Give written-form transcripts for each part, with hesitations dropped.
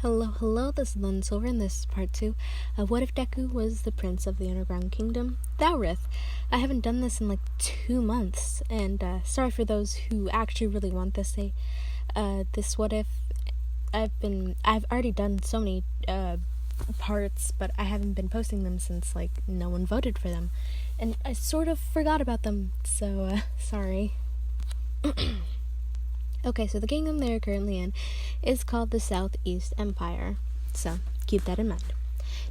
Hello, this is Lynn Silver, and this is part 2 of What If Deku Was the Prince of the Underground Kingdom, Thouryth. I haven't done this in like 2 months, and sorry for those who actually really want this. This What If, I've already done so many parts, but I haven't been posting them since like no one voted for them, and I sort of forgot about them, so sorry. Okay, so the kingdom they're currently in is called the Southeast Empire, so keep that in mind.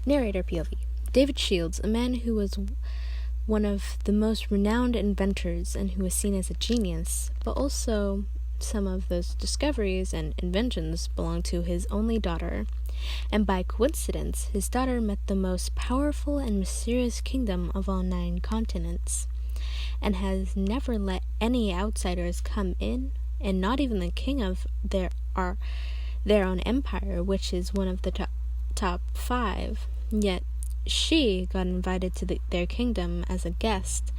Narrator POV. David Shields, a man who was one of the most renowned inventors and who was seen as a genius, but also some of those discoveries and inventions belonged to his only daughter. And by coincidence, his daughter met the most powerful and mysterious kingdom of all 9 continents, and has never let any outsiders come in, and not even the king of their own empire, which is one of the top 5. Yet she got invited to their kingdom as a guest,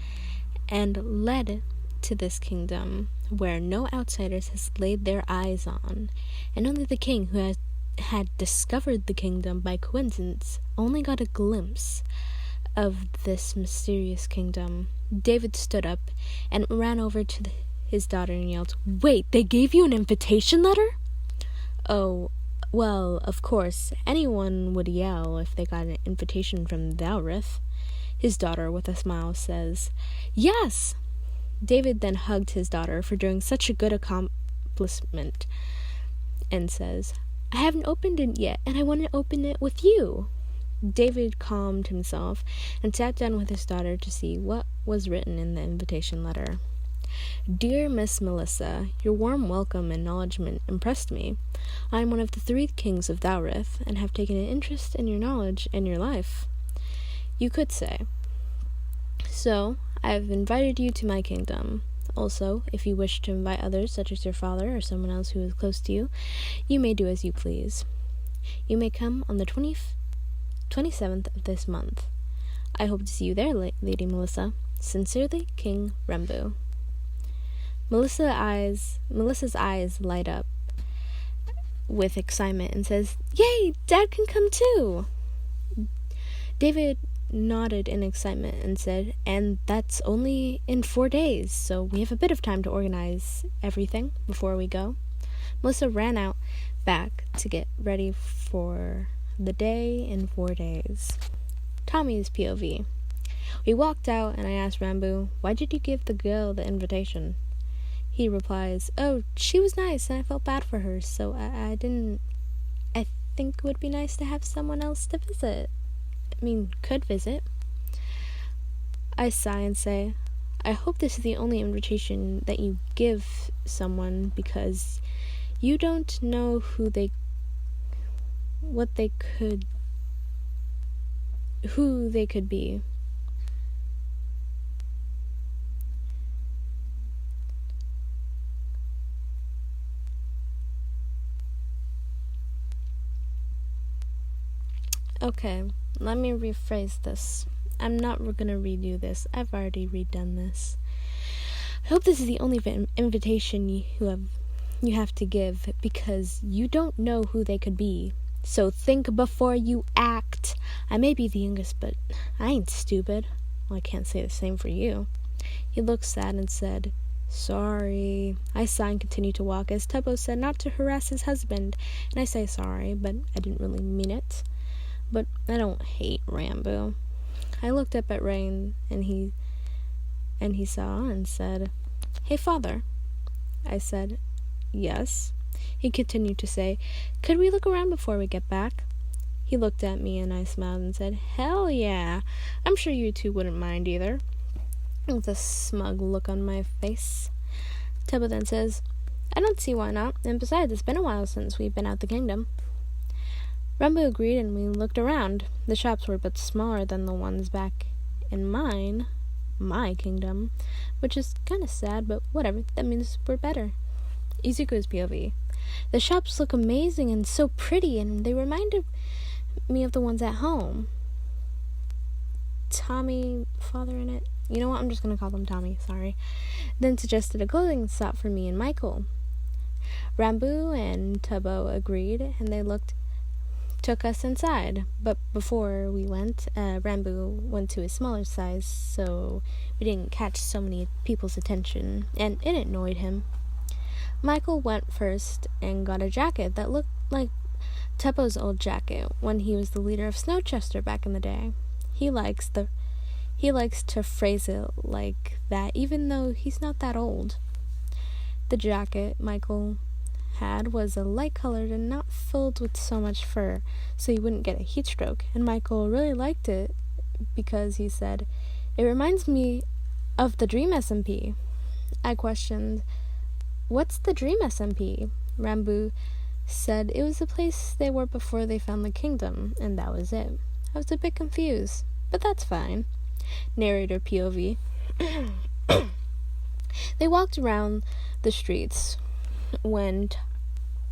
and led to this kingdom where no outsiders has laid their eyes on, and only the king, who had discovered the kingdom by coincidence, only got a glimpse of this mysterious kingdom. David stood up and ran over to his daughter and yelled, "Wait, they gave you an invitation letter?" "Oh, well, of course, anyone would yell if they got an invitation from Thouryth." His daughter, with a smile, says, "Yes!" David then hugged his daughter for doing such a good accomplishment and says, "I haven't opened it yet, and I want to open it with you." David calmed himself and sat down with his daughter to see what was written in the invitation letter. "Dear Miss Melissa, your warm welcome and acknowledgement impressed me. I am one of the 3 kings of Thouryth, and have taken an interest in your knowledge and your life, you could say. So, I have invited you to my kingdom. Also, if you wish to invite others, such as your father or someone else who is close to you, you may do as you please. You may come on the 27th of this month. I hope to see you there, Lady Melissa. Sincerely, King Rembu." Melissa's eyes light up with excitement and says, "Yay, Dad can come too!" David nodded in excitement and said, "And that's only in 4 days, so we have a bit of time to organize everything before we go." Melissa ran out back to get ready for the day in 4 days. Tommy's POV. We walked out and I asked Rambo, "Why did you give the girl the invitation?" He replies, "Oh, she was nice and I felt bad for her, so I think it would be nice to have someone else to visit. Could visit." I sigh and say, "I hope this is the only invitation that you give someone, because you don't know who they could be." Okay, let me rephrase this. I'm not going to redo this. I've already redone this. I hope this is the only invitation you have to give, because you don't know who they could be. So think before you act. I may be the youngest, but I ain't stupid. Well, I can't say the same for you." He looked sad and said, "Sorry." I sighed and continued to walk, as Tubbo said not to harass his husband, and I say sorry, but I didn't really mean it. But I don't hate Rambo. I looked up at Rain, and he saw and said, "Hey, Father." I said, "Yes." He continued to say, "Could we look around before we get back?" He looked at me and I smiled and said, "Hell yeah. I'm sure you 2 wouldn't mind either," with a smug look on my face. Tubbo then says, "I don't see why not, and besides, it's been a while since we've been out the kingdom." Rumbo agreed, and we looked around. The shops were but smaller than the ones back in my kingdom, which is kind of sad, but whatever, that means we're better. Izuku's POV. The shops look amazing and so pretty, and they reminded me of the ones at home. Tommy, father in it. You know what, I'm just going to call them Tommy, sorry. Then suggested a clothing shop for me and Michael. Rambu and Tubbo agreed, and they looked took us inside, but before we went, Rambo went to a smaller size, so we didn't catch so many people's attention, and it annoyed him. Michael went first and got a jacket that looked like Teppo's old jacket when he was the leader of Snowchester back in the day. He likes to phrase it like that, even though he's not that old. The jacket Michael had was a light-colored and not filled with so much fur, so he wouldn't get a heat stroke, and Michael really liked it because he said, "It reminds me of the Dream SMP." I questioned, "What's the Dream SMP?" Rambo said it was the place they were before they found the kingdom, and that was it. I was a bit confused, but that's fine. Narrator POV. They walked around the streets when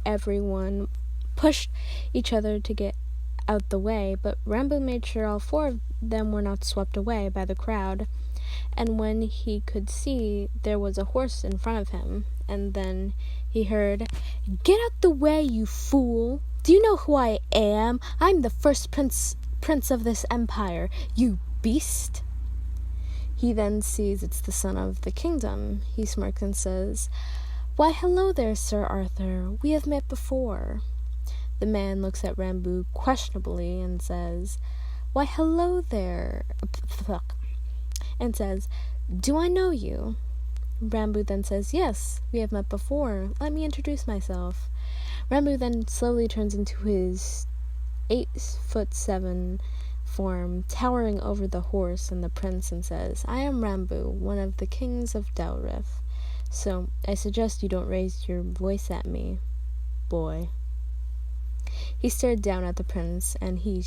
everyone pushed each other to get out the way, but Rambo made sure all four of them were not swept away by the crowd, and when he could see, there was a horse in front of him, and then he heard, "Get out the way, you fool! Do you know who I am? I'm the first prince of this empire, you beast!" He then sees it's the son of the kingdom. He smirks and says, "Why, hello there, Sir Arthur. We have met before." The man looks at Rambo questionably and says, "Why, hello there," and says, "Do I know you?" Rambo then says, "Yes, we have met before. Let me introduce myself." Rambo then slowly turns into his 8'7" form, towering over the horse and the prince, and says, "I am Rambo, one of the kings of Thouryth. So I suggest you don't raise your voice at me, boy." He stared down at the prince, and he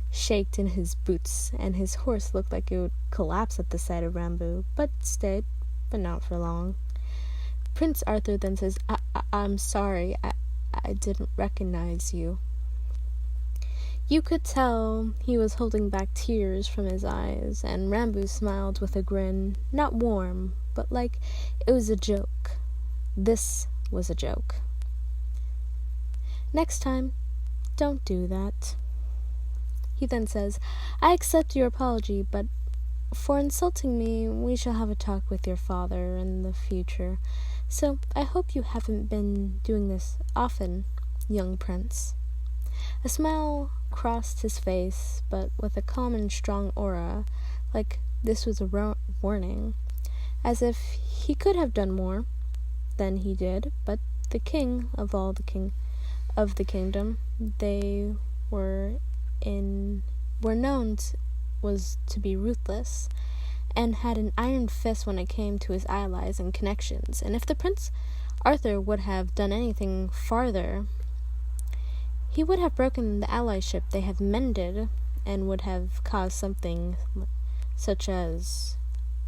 shaked in his boots, and his horse looked like it would collapse at the sight of Rambo, but stayed, but not for long. Prince Arthur then says, I'm sorry, I didn't recognize you." You could tell he was holding back tears from his eyes, and Rambo smiled with a grin, not warm, but like it was a joke. This was a joke. "Next time, don't do that." He then says, "I accept your apology, but for insulting me, we shall have a talk with your father in the future. So I hope you haven't been doing this often, young prince." A smile crossed his face, but with a calm and strong aura, like this was a warning, as if he could have done more than he did, but the king of the kingdom they were known was to be ruthless, and had an iron fist when it came to his allies and connections, and if the Prince Arthur would have done anything farther, he would have broken the allyship they have mended, and would have caused something such as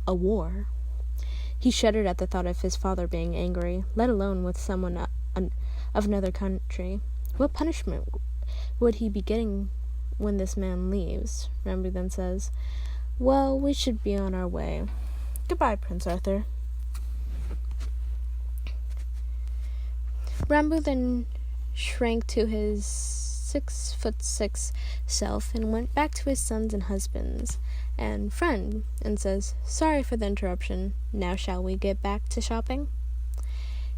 a war. He shuddered at the thought of his father being angry, let alone with someone of another country. What punishment would he be getting when this man leaves? Rambo then says, "Well, we should be on our way. Goodbye, Prince Arthur." Rambo then shrank to his 6'6" self and went back to his sons and husbands and friend and says, "Sorry for the interruption. Now shall we get back to shopping?"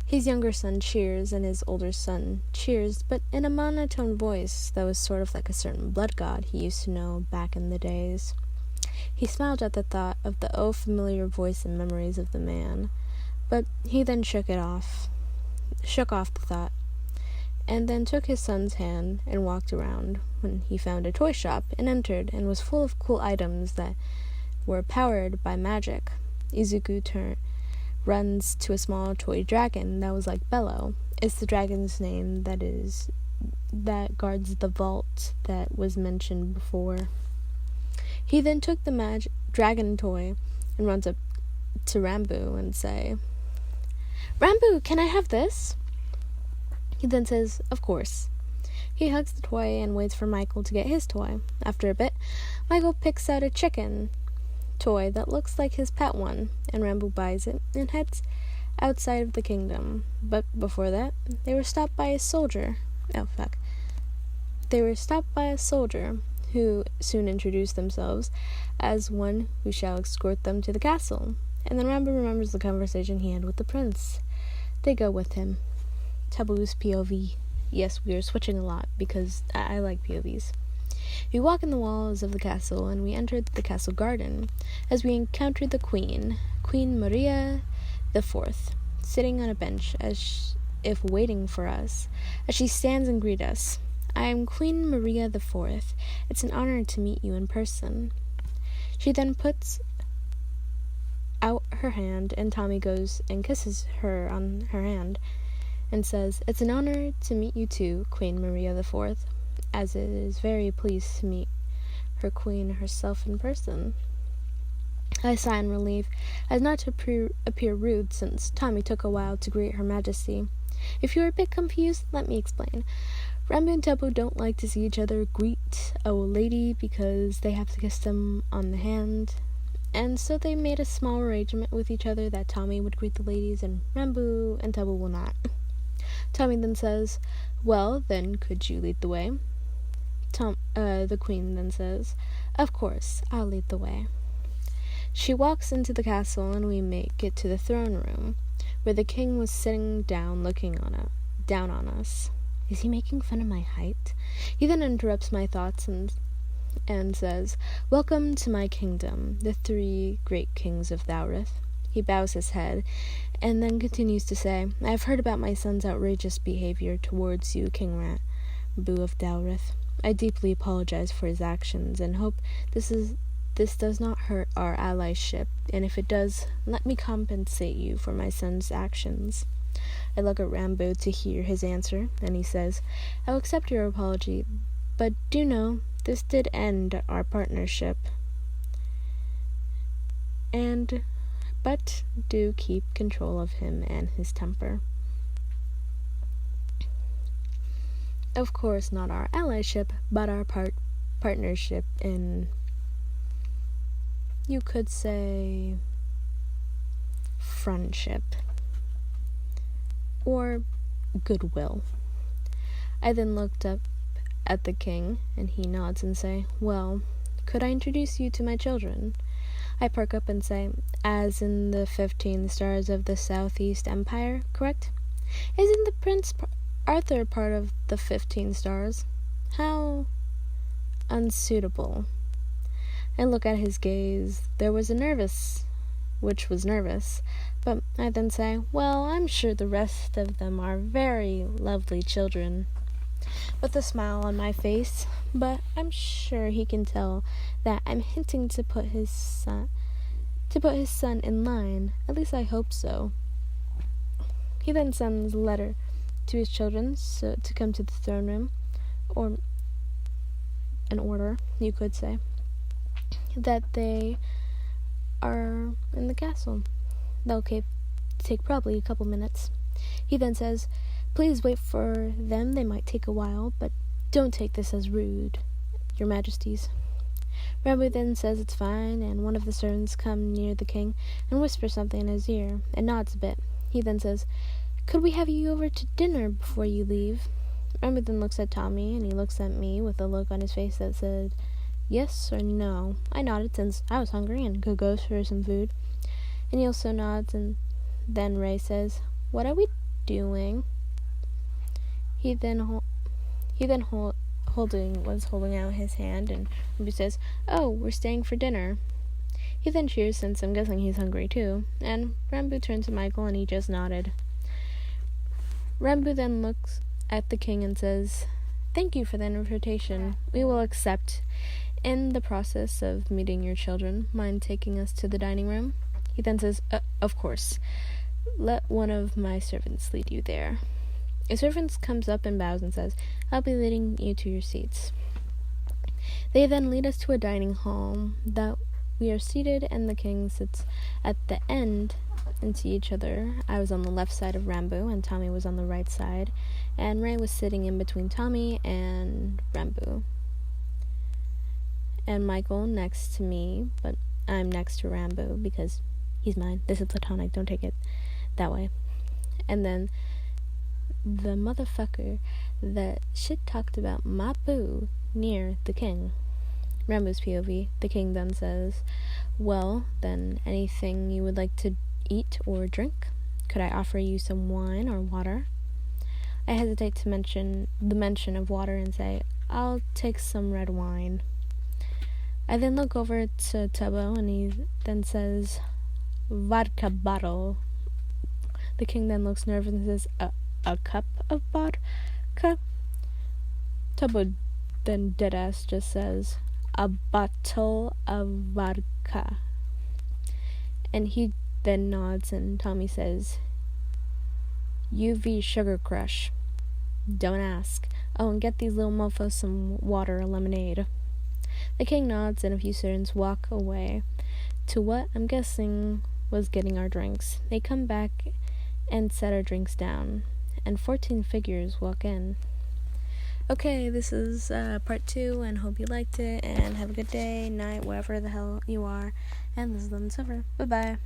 His younger son cheers, and his older son cheers, but in a monotone voice that was sort of like a certain blood god he used to know back in the days. He smiled at the thought of the familiar voice and memories of the man, but he then shook off the thought, and then took his son's hand and walked around when he found a toy shop and entered, and was full of cool items that were powered by magic. Izuku runs to a small toy dragon that was like Bello. It's the dragon's name that guards the vault that was mentioned before. He then took the dragon toy and runs up to Rambo and say, "Rambo, can I have this?" He then says, "Of course." He hugs the toy and waits for Michael to get his toy. After a bit, Michael picks out a chicken toy that looks like his pet one, and Rambo buys it and heads outside of the kingdom. But before that, they were stopped by a soldier. They were stopped by a soldier, who soon introduced themselves as one who shall escort them to the castle. And then Rambo remembers the conversation he had with the prince. They go with him. Taboo's POV. Yes, we are switching a lot because I like POVs. We walk in the walls of the castle, and we entered the castle garden, as we encountered the Queen Maria the Fourth, sitting on a bench as if waiting for us. As she stands and greets us, "I am Queen Maria the Fourth. It's an honor to meet you in person." She then puts out her hand, and Tommy goes and kisses her on her hand and says, "It's an honor to meet you too, Queen Maria the Fourth, as it is very pleased to meet her queen herself in person." I sigh in relief, as not to appear rude, since Tommy took a while to greet Her Majesty. If you are a bit confused, let me explain. Rambo and Tubbo don't like to see each other greet a lady because they have to kiss them on the hand, and so they made a small arrangement with each other that Tommy would greet the ladies and Rambo and Tubbo will not. Tommy then says, "Well, then, could you lead the way?" The Queen then says, "Of course, I'll lead the way." She walks into the castle, and we make it to the throne room, where the king was sitting down looking down on us. Is he making fun of my height? He then interrupts my thoughts and says, "Welcome to my kingdom, the 3 great kings of Thouryth." He bows his head, and then continues to say, "I have heard about my son's outrageous behavior towards you, King Rambo of Thouryth. I deeply apologize for his actions, and hope this does not hurt our allyship, and if it does, let me compensate you for my son's actions." I look at Rambo to hear his answer, and he says, "I will accept your apology, but do know this did end our partnership. But do keep control of him and his temper." Of course, not our allyship, but our partnership in, you could say, friendship or goodwill. I then looked up at the king, and he nods and say, "Well, could I introduce you to my children?" I perk up and say, "As in the 15 stars of the Southeast Empire, correct? Isn't the Prince Arthur part of the 15 stars? How unsuitable." I look at his gaze. There was nervous, but I then say, "Well, I'm sure the rest of them are very lovely children," with a smile on my face, but I'm sure he can tell that I'm hinting to put his son in line. At least I hope so. He then sends a letter to his children to come to the throne room, or an order, you could say, that they are in the castle. They'll take probably a couple minutes. He then says, "Please wait for them. They might take a while, but don't take this as rude, Your Majesties." Rambo then says it's fine, and one of the servants come near the king and whispers something in his ear and nods a bit. He then says, "Could we have you over to dinner before you leave?" Rambo then looks at Tommy, and he looks at me with a look on his face that said yes or no. I nodded since I was hungry and could go for some food. And he also nods, and then Ray says, "What are we doing?" He was holding out his hand, and Rambo says, "Oh, we're staying for dinner." He then cheers, since I'm guessing he's hungry too, and Rambo turned to Michael, and he just nodded. Rambo then looks at the king and says, "Thank you for the invitation. We will accept. In the process of meeting your children, mind taking us to the dining room?" He then says, "Of course. Let one of my servants lead you there." A servant comes up and bows and says, "I'll be leading you to your seats." They then lead us to a dining hall that we are seated, and the king sits at the end into each other. I was on the left side of Rambo, and Tommy was on the right side, and Ray was sitting in between Tommy and Rambo. And Michael next to me, but I'm next to Rambo because he's mine. This is platonic, don't take it that way. And then the motherfucker that shit talked about my boo near the king. Rambo's POV. The king then says, well, then, anything you would like to eat or drink? Could I offer you some wine or water? I hesitate to mention the mention of water and say, I'll take some red wine. I then look over to Tubbo and he then says, vodka bottle. The king then looks nervous and says, a cup of vodka? Tubbo then deadass just says, a bottle of vodka. And he then nods and Tommy says, UV sugar crush. Don't ask. Oh, and get these little mofos some water or lemonade. The king nods and a few servants walk away to what I'm guessing was getting our drinks. They come back and set our drinks down, and 14 figures walk in. Okay, this is part 2, and hope you liked it, and have a good day, night, wherever the hell you are, and this is Lemon Silver. Bye-bye.